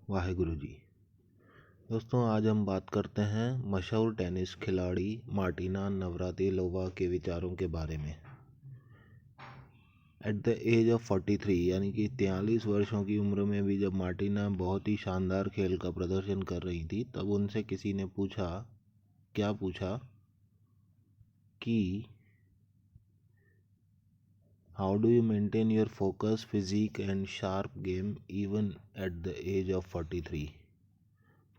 वाहेगुरु जी। दोस्तों, आज हम बात करते हैं मशहूर टेनिस खिलाड़ी मार्टिना नवरातिलोवा के विचारों के बारे में। एट द एज ऑफ 43 यानी कि 43 वर्षों की उम्र में भी जब मार्टिना बहुत ही शानदार खेल का प्रदर्शन कर रही थी, तब उनसे किसी ने पूछा कि how do you maintain your focus, physique and sharp game even at the age of 43।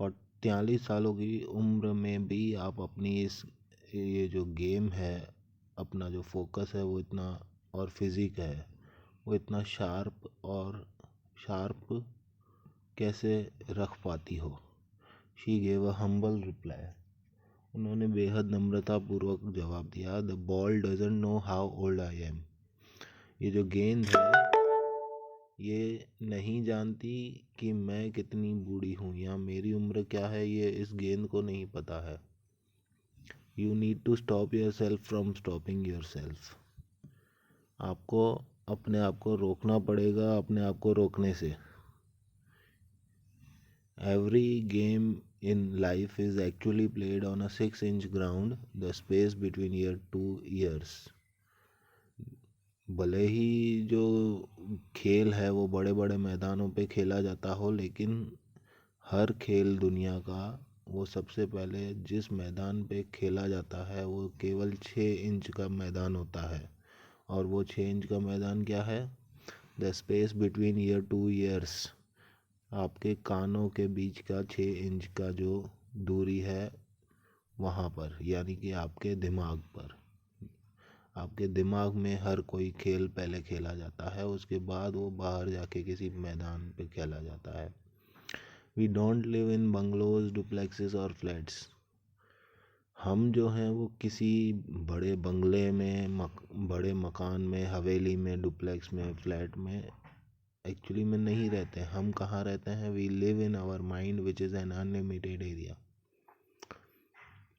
43 सालों की उम्र में भी आप अपनी ये जो गेम है, अपना जो फोकस है वो इतना, और फिजिक है वो इतना शार्प कैसे रख पाती हो। She gave a humble reply. उन्होंने बेहद नम्रतापूर्वक जवाब दिया, the ball doesn't know how old I am. ये जो गेंद है ये नहीं जानती कि मैं कितनी बूढ़ी हूँ या मेरी उम्र क्या है, ये इस गेंद को नहीं पता है। You need to stop yourself from stopping yourself. आपको अपने आप को रोकना पड़ेगा अपने आप को रोकने से। Every game in life is actually played on a 6-inch ground, the space between your 2 ears। भले ही जो खेल है वो बड़े बड़े मैदानों पे खेला जाता हो, लेकिन हर खेल दुनिया का वो सबसे पहले जिस मैदान पे खेला जाता है वो केवल 6 इंच का मैदान होता है। और वो 6 इंच का मैदान क्या है? The space between year 2 years. आपके कानों के बीच का 6 इंच का जो दूरी है वहाँ पर, यानी कि आपके दिमाग पर। आपके दिमाग में हर कोई खेल पहले खेला जाता है, उसके बाद वो बाहर जाके किसी मैदान पे खेला जाता है। We don't live in bungalows, duplexes और फ्लैट्स। हम जो हैं वो किसी बड़े बंगले में, बड़े मकान में, हवेली में, डुप्लेक्स में, फ्लैट में एक्चुअली में नहीं रहते। हम कहाँ रहते हैं? We live in our mind which is an unlimited area.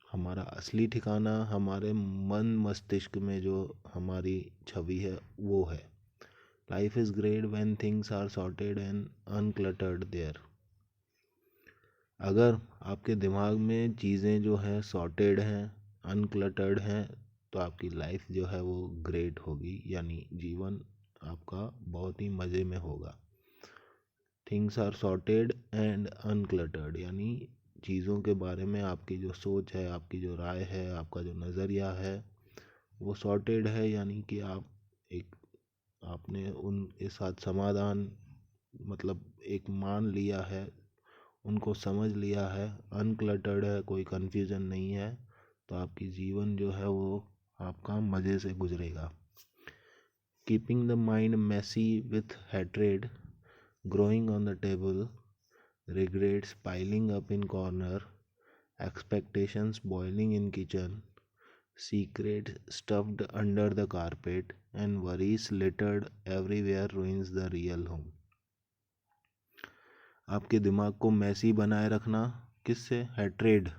हमारा असली ठिकाना हमारे मन मस्तिष्क में जो हमारी छवि है वो है। Life is great when things are sorted and uncluttered there. अगर आपके दिमाग में चीज़ें जो हैं सॉर्टेड हैं, अनक्लटर्ड हैं, तो आपकी लाइफ जो है वो ग्रेट होगी, यानी जीवन आपका बहुत ही मज़े में होगा। Things are sorted and uncluttered, यानी चीज़ों के बारे में आपकी जो सोच है, आपकी जो राय है, आपका जो नज़रिया है वो सॉर्टेड है, यानी कि आपने उनके साथ समाधान मतलब एक मान लिया है, उनको समझ लिया है। अनक्लटर्ड है, कोई कन्फ्यूज़न नहीं है, तो आपकी जीवन जो है वो आपका मज़े से गुजरेगा। Keeping the mind messy with hatred growing on the table, regrets piling up in corner, expectations boiling in kitchen, secrets stuffed under the carpet, and worries littered everywhere ruins the real home। आपके दिमाग को मैसी बनाए रखना किससे? Hatred.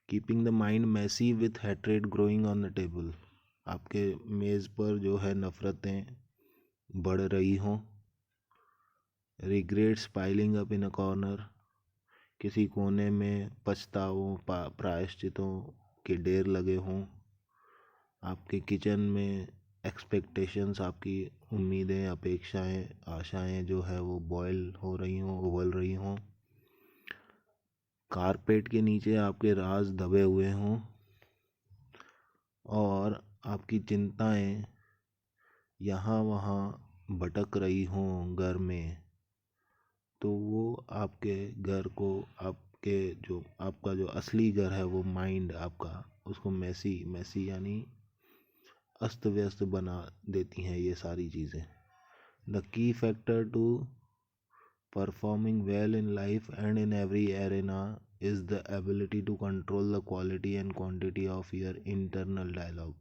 Keeping the mind messy with hatred growing on the table. आपके मेज़ पर जो है नफ़रतें बढ़ रही हों। Regrets piling up in a corner. किसी कोने में पछतावों प्रायश्चितों के ढेर लगे हों। आपके किचन में एक्सपेक्टेशंस, आपकी उम्मीदें, अपेक्षाएं, आशाएं जो है वो बॉयल हो रही हों, उबल रही हों। कारपेट के नीचे आपके राज दबे हुए हों और आपकी चिंताएं यहाँ वहाँ भटक रही हों घर में, तो वो आपके घर को, आपका जो असली घर है वो माइंड आपका, उसको मैसी यानी अस्त व्यस्त बना देती हैं ये सारी चीज़ें। The key factor to performing well in life and in every arena is the ability to control the quality and quantity of your internal dialogue.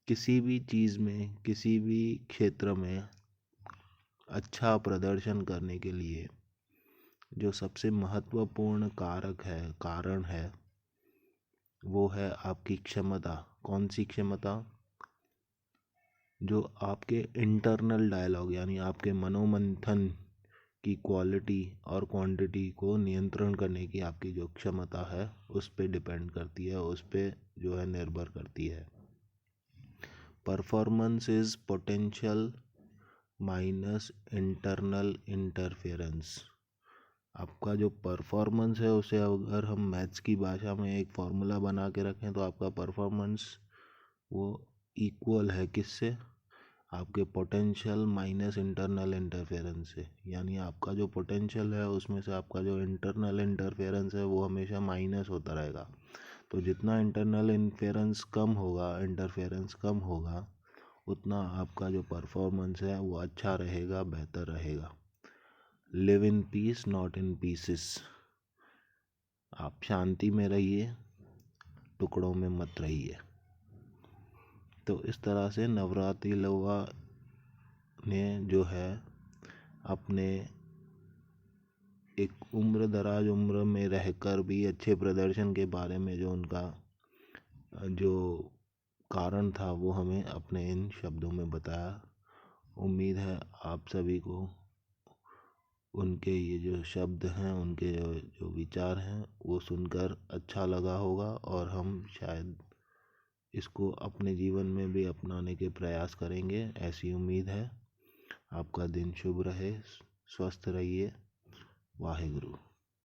किसी भी चीज़ में, किसी भी क्षेत्र में अच्छा प्रदर्शन करने के लिए जो सबसे महत्वपूर्ण कारण है वो है आपकी क्षमता। कौन सी क्षमता? जो आपके इंटरनल डायलॉग यानी आपके मनोमंथन की क्वालिटी और क्वांटिटी को नियंत्रण करने की आपकी जो क्षमता है उस पे डिपेंड करती है, उस पे जो है निर्भर करती है। Performance is potential minus internal interference. आपका जो परफॉर्मेंस है उसे अगर हम मैथ्स की भाषा में एक फॉर्मूला बना के रखें तो आपका परफॉर्मेंस वो इक्वल है किससे, आपके पोटेंशियल माइनस इंटरनल इंटरफेरेंस से। यानी आपका जो पोटेंशियल है उसमें से आपका जो इंटरनल इंटरफेरेंस है वो हमेशा माइनस होता रहेगा। तो जितना इंटरनल इंटरफेरेंस कम होगा उतना आपका जो परफॉर्मेंस है वो अच्छा रहेगा, बेहतर रहेगा। Live in peace not in pieces. आप शांति में रहिए, टुकड़ों में मत रहिए। तो इस तरह से नवरात्रिलोवा ने जो है अपने एक दराज उम्र में रहकर भी अच्छे प्रदर्शन के बारे में जो उनका जो कारण था वो हमें अपने इन शब्दों में बताया। उम्मीद है आप सभी को उनके ये जो शब्द हैं, उनके जो विचार हैं वो सुनकर अच्छा लगा होगा और हम शायद इसको अपने जीवन में भी अपनाने के प्रयास करेंगे, ऐसी उम्मीद है। आपका दिन शुभ रहे, स्वस्थ रहिए। वाहेगुरु।